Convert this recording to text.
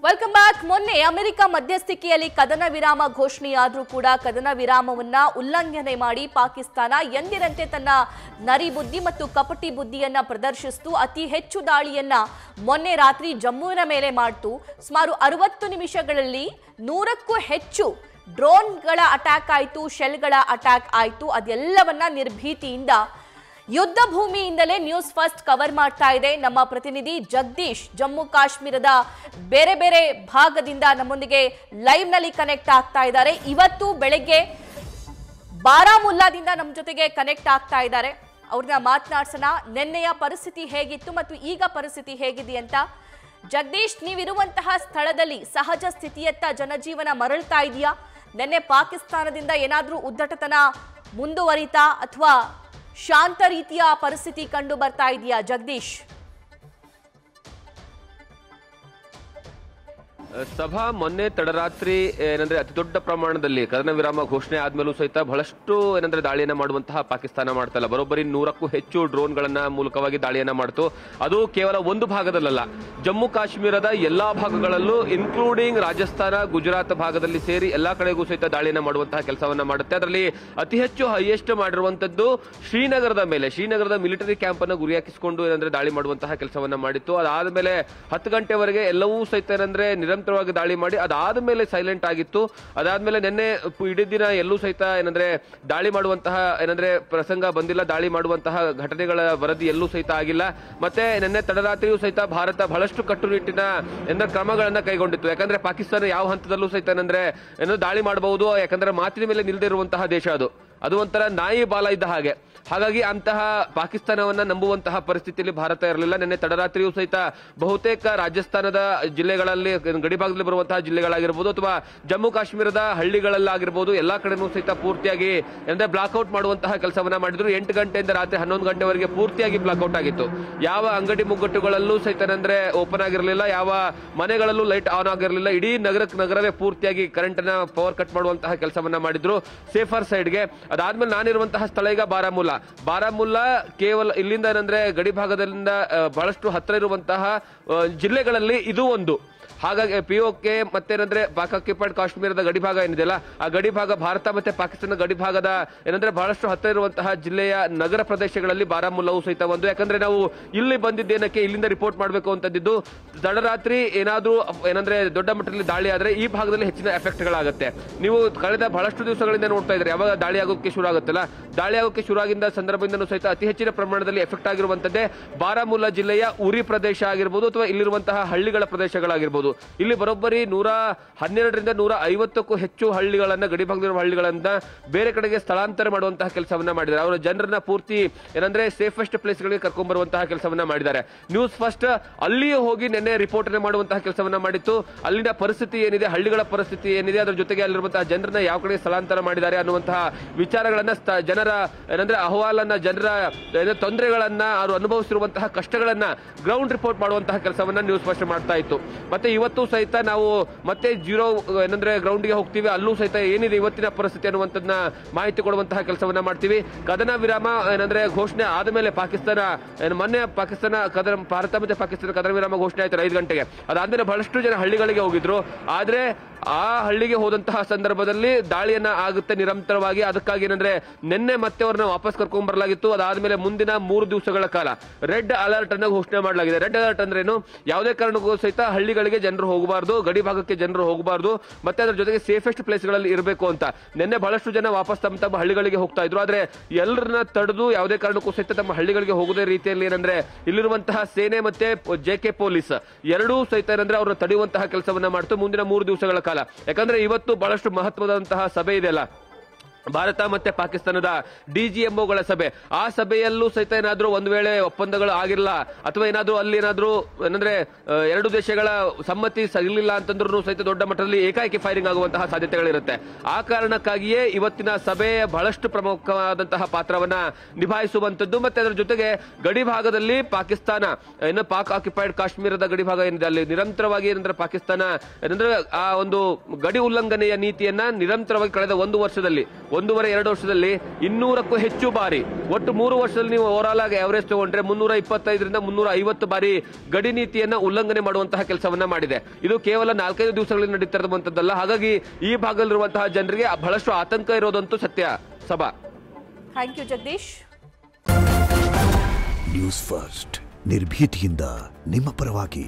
Welcome back. ಮೊನ್ನೆ America ಮಧ್ಯಸ್ಥಿಕೆಯಲ್ಲಿ ಕದನ ವಿರಾಮ ಘೋಷಣೆಯಾದರೂ ಕೂಡ ಕದನ ವಿರಾಮವನ್ನ ಉಲ್ಲಂಘನೆ ಮಾಡಿ ಪಾಕಿಸ್ತಾನ ಎಂದಿನಂತೆ ತನ್ನ ನರಿ ಬುದ್ಧಿ ಮತ್ತು ಕಪಟಿ ಬುದ್ಧಿಯನ್ನ ಪ್ರದರ್ಶಿಸಿತು. ಅತಿ ಹೆಚ್ಚು ದಾಳಿಯನ್ನ ಮೊನ್ನೆ ರಾತ್ರಿ ಜಮ್ಮುವಿನ ಮೇಲೆ ಮಾಡಿತು. ಸುಮಾರು 60 ನಿಮಿಷಗಳಲ್ಲಿ 100ಕ್ಕೂ ಹೆಚ್ಚು ಡ್ರೋನ್ಗಳ ಅಟ್ಯಾಕ್ ಆಯಿತು, ಶೆಲ್ಗಳ ಅಟ್ಯಾಕ್ ಆಯಿತು. ಅದೆಲ್ಲವನ್ನ ನಿರ್ಭೀತಿಯಿಂದ ಯುದ್ಧ ಭೂಮಿಯಿಂದಲೇ ನ್ಯೂಸ್ ಫಸ್ಟ್ ಕವರ್ ಮಾಡ್ತಾ ಇದೆ ನಮ್ಮ ಪ್ರತಿನಿಧಿ ಜಗದೀಶ್. ಜಮ್ಮು ಕಾಶ್ಮೀರದ ಬೇರೆ ಬೇರೆ ಭಾಗದಿಂದ ನಮ್ಮೊಂದಿಗೆ ಲೈವ್ ನಲ್ಲಿ ಕನೆಕ್ಟ್ ಆಗ್ತಾ ಇದ್ದಾರೆ. ಇವತ್ತು ಬೆಳಗ್ಗೆ ಬಾರಾಮುಲ್ಲಾದಿಂದ ನಮ್ಮ ಜೊತೆಗೆ ಕನೆಕ್ಟ್ ಆಗ್ತಾ ಇದ್ದಾರೆ. ಅವ್ರನ್ನ ಮಾತನಾಡ್ಸೋಣ. ನಿನ್ನೆಯ ಪರಿಸ್ಥಿತಿ ಹೇಗಿತ್ತು ಮತ್ತು ಈಗ ಪರಿಸ್ಥಿತಿ ಹೇಗಿದೆ ಅಂತ. ಜಗದೀಶ್, ನೀವಿರುವಂತಹ ಸ್ಥಳದಲ್ಲಿ ಸಹಜ ಸ್ಥಿತಿಯತ್ತ ಜನಜೀವನ ಮರಳ್ತಾ ಇದೆಯಾ? ನಿನ್ನೆ ಪಾಕಿಸ್ತಾನದಿಂದ ಏನಾದರೂ ಉದ್ದಟತನ ಮುಂದುವರಿತಾ ಅಥವಾ ಶಾಂತ ರೀತಿಯ ಪರಿಸ್ಥಿತಿ ಕಂಡು ಬರ್ತಾ ಇದೆಯಾ ಜಗದೀಶ್? ಸಭಾ ಮೊನ್ನೆ ತಡರಾತ್ರಿ ಏನಂದ್ರೆ ಅತಿ ದೊಡ್ಡ ಪ್ರಮಾಣದಲ್ಲಿ ಕದನ ವಿರಾಮ ಘೋಷಣೆ ಆದ್ಮೇಲೂ ಸಹಿತ ಬಹಳಷ್ಟು ಏನಂದ್ರೆ ದಾಳಿಯನ್ನ ಮಾಡುವಂತಹ ಪಾಕಿಸ್ತಾನ ಮಾಡ್ತಲ್ಲ. ಬರೋಬ್ಬರಿ 100ಕ್ಕೂ ಹೆಚ್ಚು ಡ್ರೋನ್ಗಳನ್ನ ಮೂಲಕವಾಗಿ ದಾಳಿಯನ್ನ ಮಾಡ್ತು. ಅದು ಕೇವಲ ಒಂದು ಭಾಗದಲ್ಲ, ಜಮ್ಮು ಕಾಶ್ಮೀರದ ಎಲ್ಲಾ ಭಾಗಗಳಲ್ಲೂ ಇನ್ಕ್ಲೂಡಿಂಗ್ ರಾಜಸ್ಥಾನ, ಗುಜರಾತ್ ಭಾಗದಲ್ಲಿ ಸೇರಿ ಎಲ್ಲಾ ಕಡೆಗೂ ಸಹಿತ ದಾಳಿಯನ್ನ ಮಾಡುವಂತಹ ಕೆಲಸವನ್ನ ಮಾಡುತ್ತೆ. ಅದರಲ್ಲಿ ಅತಿ ಹೆಚ್ಚು ಹೈಯೆಸ್ಟ್ ಮಾಡಿರುವಂತದ್ದು ಶ್ರೀನಗರದ ಮೇಲೆ. ಶ್ರೀನಗರದ ಮಿಲಿಟರಿ ಕ್ಯಾಂಪ್ ಅನ್ನು ಗುರಿಯಾಕಿಸಿಕೊಂಡು ಏನಂದ್ರೆ ದಾಳಿ ಮಾಡುವಂತಹ ಕೆಲಸವನ್ನ ಮಾಡಿತ್ತು. ಅದಾದ್ಮೇಲೆ 10 ಗಂಟೆವರೆಗೆ ಎಲ್ಲವೂ ಸಹಿತ ಏನಂದ್ರೆ ನಿರಂತರವಾಗಿ ದಾಳಿ ಮಾಡಿ ಅದಾದ ಮೇಲೆ ಸೈಲೆಂಟ್ ಆಗಿತ್ತು. ಅದಾದ್ಮೇಲೆ ನಿನ್ನೆ ಇಡೀ ದಿನ ಎಲ್ಲೂ ಸಹಿತ ಏನಂದ್ರೆ ದಾಳಿ ಮಾಡುವಂತಹ ಏನಂದ್ರೆ ಪ್ರಸಂಗ ಬಂದಿಲ್ಲ, ದಾಳಿ ಮಾಡುವಂತಹ ಘಟನೆಗಳ ವರದಿ ಎಲ್ಲೂ ಸಹಿತ ಆಗಿಲ್ಲ. ಮತ್ತೆ ನಿನ್ನೆ ತಡರಾತ್ರಿಯೂ ಸಹಿತ ಭಾರತ ಬಹಳಷ್ಟು ಕಟ್ಟುನಿಟ್ಟಿನ ಕ್ರಮಗಳನ್ನ ಕೈಗೊಂಡಿತ್ತು. ಯಾಕಂದ್ರೆ ಪಾಕಿಸ್ತಾನ ಯಾವ ಹಂತದಲ್ಲೂ ಸಹಿತ ಏನಂದ್ರೆ ದಾಳಿ ಮಾಡಬಹುದು, ಯಾಕಂದ್ರೆ ಮಾತಿನ ಮೇಲೆ ನಿಲ್ಲದೆ ಇರುವಂತಹ ದೇಶ ಅದು ಒಂಥರ ನಾಯಿ ಬಾಲ ಇದ್ದ ಹಾಗೆ. ಹಾಗಾಗಿ ಅಂತಹ ಪಾಕಿಸ್ತಾನವನ್ನ ನಂಬುವಂತಹ ಪರಿಸ್ಥಿತಿಯಲ್ಲಿ ಭಾರತ ಇರಲಿಲ್ಲ. ನಿನ್ನೆ ತಡರಾತ್ರಿಯೂ ಸಹಿತ ಬಹುತೇಕ ರಾಜಸ್ಥಾನದ ಜಿಲ್ಲೆಗಳಲ್ಲಿ, ಗಡಿಭಾಗದಲ್ಲಿ ಬರುವಂತಹ ಜಿಲ್ಲೆಗಳಾಗಿರ್ಬೋದು ಅಥವಾ ಜಮ್ಮು ಕಾಶ್ಮೀರದ ಹಳ್ಳಿಗಳಲ್ಲಾಗಿರ್ಬೋದು, ಎಲ್ಲಾ ಕಡೆನೂ ಸಹಿತ ಪೂರ್ತಿಯಾಗಿ ಅಂದ್ರೆ ಬ್ಲಾಕ್ಔಟ್ ಮಾಡುವಂತಹ ಕೆಲಸವನ್ನ ಮಾಡಿದ್ರು. 8 ಗಂಟೆಯಿಂದ ರಾತ್ರಿ 11 ಗಂಟೆವರೆಗೆ ಪೂರ್ತಿಯಾಗಿ ಬ್ಲಾಕ್ಔಟ್ ಆಗಿತ್ತು. ಯಾವ ಅಂಗಡಿ ಮುಗ್ಗಟ್ಟುಗಳಲ್ಲೂ ಸಹಿತ ಅಂದ್ರೆ ಓಪನ್ ಆಗಿರಲಿಲ್ಲ, ಯಾವ ಮನೆಗಳಲ್ಲೂ ಲೈಟ್ ಆನ್ ಆಗಿರಲಿಲ್ಲ. ಇಡೀ ನಗರವೇ ಪೂರ್ತಿಯಾಗಿ ಕರೆಂಟ್ ಅನ್ನ ಪವರ್ ಕಟ್ ಮಾಡುವಂತಹ ಕೆಲಸವನ್ನ ಮಾಡಿದ್ರು ಸೇಫರ್ ಸೈಡ್ಗೆ. ಅದಾದ್ಮೇಲೆ ನಾನಿರುವಂತಹ ಸ್ಥಳ ಈಗ ಬಾರಾಮುಲ್ಲಾ ಕೇವಲ ಇಲ್ಲಿಂದ ಏನಂದ್ರೆ ಗಡಿ ಭಾಗದಿಂದ ಬಹಳಷ್ಟು ಹತ್ತಿರ ಇರುವಂತಹ ಜಿಲ್ಲೆಗಳಲ್ಲಿ ಇದು ಒಂದು. ಹಾಗಾಗಿ ಪಿಒಕೆ ಮತ್ತೇನಂದ್ರೆ ಪಾಕ್ ಆಕ್ಯುಪೈಡ್ ಕಾಶ್ಮೀರದ ಗಡಿಭಾಗ ಏನಿದೆಯಲ್ಲ, ಆ ಗಡಿಭಾಗ ಭಾರತ ಮತ್ತೆ ಪಾಕಿಸ್ತಾನ ಗಡಿಭಾಗದ ಏನಂದ್ರೆ ಬಹಳಷ್ಟು ಹತ್ತಿರ ಇರುವಂತಹ ಜಿಲ್ಲೆಯ ನಗರ ಪ್ರದೇಶಗಳಲ್ಲಿ ಬಾರಾಮುಲ್ಲಾವು ಸಹಿತ ಒಂದು. ಯಾಕಂದ್ರೆ ನಾವು ಇಲ್ಲಿ ಬಂದಿದ್ದೇನಕ್ಕೆ, ಇಲ್ಲಿಂದ ರಿಪೋರ್ಟ್ ಮಾಡಬೇಕು ಅಂತದ್ದು. ತಡರಾತ್ರಿ ಏನಾದ್ರೂ ಏನಂದ್ರೆ ದೊಡ್ಡ ಮಟ್ಟದಲ್ಲಿ ದಾಳಿ ಆದ್ರೆ ಈ ಭಾಗದಲ್ಲಿ ಹೆಚ್ಚಿನ ಎಫೆಕ್ಟ್ ಗಳಾಗುತ್ತೆ. ನೀವು ಕಳೆದ ಬಹಳಷ್ಟು ದಿವಸಗಳಿಂದ ನೋಡ್ತಾ ಇದ್ರೆ ಯಾವಾಗ ದಾಳಿ ಆಗೋಕೆ ಶುರು ಆಗುತ್ತಲ್ಲ, ದಾಳಿ ಆಗೋಕೆ ಶುರುವಾಗಿದ್ದ ಸಂದರ್ಭದಿಂದನೂ ಸಹಿತ ಅತಿ ಹೆಚ್ಚಿನ ಪ್ರಮಾಣದಲ್ಲಿ ಎಫೆಕ್ಟ್ ಆಗಿರುವಂತದ್ದೇ ಬಾರಾಮುಲ್ಲಾ ಜಿಲ್ಲೆಯ ಉರಿ ಪ್ರದೇಶ ಆಗಿರ್ಬೋದು ಅಥವಾ ಇಲ್ಲಿರುವಂತಹ ಹಳ್ಳಿಗಳ ಪ್ರದೇಶಗಳಾಗಿರ್ಬೋದು. ಇಲ್ಲಿ ಬರೋಬ್ಬರಿ 112ರಿಂದ 150ಕ್ಕೂ ಹೆಚ್ಚು ಹಳ್ಳಿಗಳನ್ನ, ಗಡಿಭಾಗದಲ್ಲಿರುವ ಹಳ್ಳಿಗಳನ್ನ ಬೇರೆ ಕಡೆಗೆ ಸ್ಥಳಾಂತರ ಮಾಡುವಂತಹ ಕೆಲಸವನ್ನ ಮಾಡಿದ್ದಾರೆ. ಅವರ ಜನರನ್ನ ಪೂರ್ತಿ ಏನಂದ್ರೆ ಸೇಫೆಸ್ಟ್ ಪ್ಲೇಸ್ ಗಳಿಗೆ ಕರ್ಕೊಂಡ್ ಬರುವಂತಹ ಕೆಲಸವನ್ನ ಮಾಡಿದ್ದಾರೆ. ನ್ಯೂಸ್ ಫಸ್ಟ್ ಅಲ್ಲಿಯೂ ಹೋಗಿ ನಿನ್ನೆ ರಿಪೋರ್ಟ್ ಮಾಡುವಂತಹ ಕೆಲಸವನ್ನ ಮಾಡಿತ್ತು. ಅಲ್ಲಿನ ಪರಿಸ್ಥಿತಿ ಏನಿದೆ, ಹಳ್ಳಿಗಳ ಪರಿಸ್ಥಿತಿ ಏನಿದೆ, ಅದರ ಜೊತೆಗೆ ಅಲ್ಲಿರುವಂತಹ ಜನರನ್ನ ಯಾವ ಕಡೆ ಸ್ಥಳಾಂತರ ಮಾಡಿದ್ದಾರೆ ಅನ್ನುವಂತಹ ವಿಚಾರಗಳನ್ನ, ಜನರ ಏನಂದ್ರೆ ಅಹವಾಲನ್ನ, ಜನರ ತೊಂದರೆಗಳನ್ನ, ಅವರು ಅನುಭವಿಸಿರುವಂತಹ ಕಷ್ಟಗಳನ್ನ ಗ್ರೌಂಡ್ ರಿಪೋರ್ಟ್ ಮಾಡುವಂತಹ ಕೆಲಸವನ್ನ ನ್ಯೂಸ್ ಫಸ್ಟ್ ಮಾಡ್ತಾ ಇತ್ತು. ಮತ್ತೆ ಇವತ್ತು ಸಹಿತ ನಾವು ಮತ್ತೆ ಏನಂದ್ರೆ ಗ್ರೌಂಡ್ಗೆ ಹೋಗ್ತೀವಿ, ಅಲ್ಲೂ ಸಹಿತ ಏನಿದೆ ಇವತ್ತಿನ ಪರಿಸ್ಥಿತಿ ಅನ್ನುವಂಥದ್ದನ್ನ ಮಾಹಿತಿ ಕೊಡುವಂತಹ ಕೆಲಸವನ್ನ ಮಾಡ್ತೀವಿ. ಕದನ ವಿರಾಮ ಏನಂದ್ರೆ ಘೋಷಣೆ ಆದ್ಮೇಲೆ ಮೊನ್ನೆ ಭಾರತ ಮತ್ತೆ ಪಾಕಿಸ್ತಾನ ಕದನ ವಿರಾಮ ಘೋಷಣೆ ಆಯ್ತು 5 ಗಂಟೆಗೆ. ಅದಾದ್ಮೇಲೆ ಬಹಳಷ್ಟು ಜನ ಹಳ್ಳಿಗಳಿಗೆ ಹೋಗಿದ್ರು. ಆದ್ರೆ ಆ ಹಳ್ಳಿಗೆ ಹೋದಂತಹ ಸಂದರ್ಭದಲ್ಲಿ ದಾಳಿಯನ್ನ ಆಗುತ್ತೆ ನಿರಂತರವಾಗಿ. ಅದಕ್ಕಾಗಿ ಏನಂದ್ರೆ ನಿನ್ನೆ ಮತ್ತೆ ಅವ್ರನ್ನ ವಾಪಸ್ ಕರ್ಕೊಂಡ್ ಬರಲಾಗಿತ್ತು. ಅದಾದ್ಮೇಲೆ ಮುಂದಿನ 3 ದಿವಸಗಳ ಕಾಲ ರೆಡ್ ಅಲರ್ಟ್ ಅನ್ನು ಘೋಷಣೆ ಮಾಡಲಾಗಿದೆ. ರೆಡ್ ಅಲರ್ಟ್ ಅಂದ್ರೆ ಏನು, ಯಾವುದೇ ಕಾರಣಕ್ಕೂ ಸಹಿತ ಹಳ್ಳಿಗಳಿಗೆ ಜನರು ಹೋಗಬಾರ್ದು, ಗಡಿ ಭಾಗಕ್ಕೆ ಜನರು ಹೋಗಬಾರ್ದು, ಮತ್ತೆ ಅದರ ಜೊತೆಗೆ ಸೇಫೆಸ್ಟ್ ಪ್ಲೇಸ್ ಗಳಲ್ಲಿ ಇರಬೇಕು ಅಂತ. ನಿನ್ನೆ ಬಹಳಷ್ಟು ಜನ ವಾಪಸ್ ತಮ್ಮ ಹಳ್ಳಿಗಳಿಗೆ ಹೋಗ್ತಾ ಇದ್ರು. ಆದ್ರೆ ಎಲ್ಲರನ್ನ ತಡೆದು ಯಾವುದೇ ಕಾರಣಕ್ಕೂ ಸಹಿತ ತಮ್ಮ ಹಳ್ಳಿಗಳಿಗೆ ಹೋಗದೇ ರೀತಿಯಲ್ಲಿ ಏನಂದ್ರೆ ಇಲ್ಲಿರುವಂತಹ ಸೇನೆ ಮತ್ತೆ ಜೆಕೆ ಪೊಲೀಸ್ ಎರಡೂ ಸಹಿತ ಏನಂದ್ರೆ ಅವ್ರನ್ನ ತಡೆಯುವಂತಹ ಕೆಲಸವನ್ನ ಮಾಡ್ತು ಮುಂದಿನ 3 ದಿವಸಗಳ ಕಾಲ. ಯಾಕಂದ್ರೆ ಇವತ್ತು ಬಹಳಷ್ಟು ಮಹತ್ವದಂತಹ ಸಭೆ ಇದೆಯಲ್ಲ, ಭಾರತ ಮತ್ತೆ ಪಾಕಿಸ್ತಾನದ ಡಿಜಿಎಂಒಗಳ ಸಭೆ. ಆ ಸಭೆಯಲ್ಲೂ ಸಹಿತ ಏನಾದ್ರೂ ಒಂದು ವೇಳೆ ಒಪ್ಪಂದಗಳು ಆಗಿಲ್ಲ ಅಥವಾ ಏನಾದ್ರೂ ಅಲ್ಲಿ ಏನಾದ್ರೂ ಏನಂದ್ರೆ ಎರಡು ದೇಶಗಳ ಸಮ್ಮತಿ ಸಿಗಲಿಲ್ಲ ಅಂತಂದ್ರೂ ಸಹಿತ ದೊಡ್ಡ ಮಟ್ಟದಲ್ಲಿ ಏಕಾಏಕಿ ಫೈರಿಂಗ್ ಆಗುವಂತಹ ಸಾಧ್ಯತೆಗಳಿರುತ್ತೆ. ಆ ಕಾರಣಕ್ಕಾಗಿಯೇ ಇವತ್ತಿನ ಸಭೆ ಬಹಳಷ್ಟು ಪ್ರಮುಖವಾದಂತಹ ಪಾತ್ರವನ್ನ ನಿಭಾಯಿಸುವಂತದ್ದು. ಮತ್ತೆ ಅದರ ಜೊತೆಗೆ ಗಡಿ ಭಾಗದಲ್ಲಿ ಪಾಕಿಸ್ತಾನ ಏನು ಪಾಕ್ ಆಕ್ಯುಪೈಡ್ ಕಾಶ್ಮೀರದ ಗಡಿ ಭಾಗ ಏನಿದೆ ಅಲ್ಲಿ ನಿರಂತರವಾಗಿ ಏನಂದ್ರೆ ಪಾಕಿಸ್ತಾನ ಏನಂದ್ರೆ ಆ ಒಂದು ಗಡಿ ಉಲ್ಲಂಘನೆಯ ನೀತಿಯನ್ನ ನಿರಂತರವಾಗಿ ಕಳೆದ 1 ವರ್ಷದಲ್ಲಿ 1.5-2 ವರ್ಷದಲ್ಲಿ 200ಕ್ಕೂ ಹೆಚ್ಚು ಬಾರಿ, ಒಟ್ಟು 3 ವರ್ಷದಲ್ಲಿ ನೀವು ಓವರಾಲ್ ಆಗಿ ಅವರೇಜ್ ತಗೊಂಡ್ರೆ 325ರಿಂದ 350 ಬಾರಿ ಗಡಿ ನೀತಿಯನ್ನ ಉಲ್ಲಂಘನೆ ಮಾಡುವಂತಹ ಕೆಲಸವನ್ನ ಮಾಡಿದೆ. ಇದು ಕೇವಲ 4-5 ದಿವಸಗಳಲ್ಲಿ ನಡೀತಾ ಇರುವಂತದ್ದಲ್ಲ. ಹಾಗಾಗಿ ಈ ಭಾಗದಲ್ಲಿರುವಂತಹ ಜನರಿಗೆ ಬಹಳಷ್ಟು ಆತಂಕ ಇರೋದಂತೂ ಸತ್ಯ. ಸಭಾ, thank you Jagadish. News first ನಿರ್ಭೀತಿಯಿಂದ ನಿಮ್ಮ ಪರವಾಗಿ.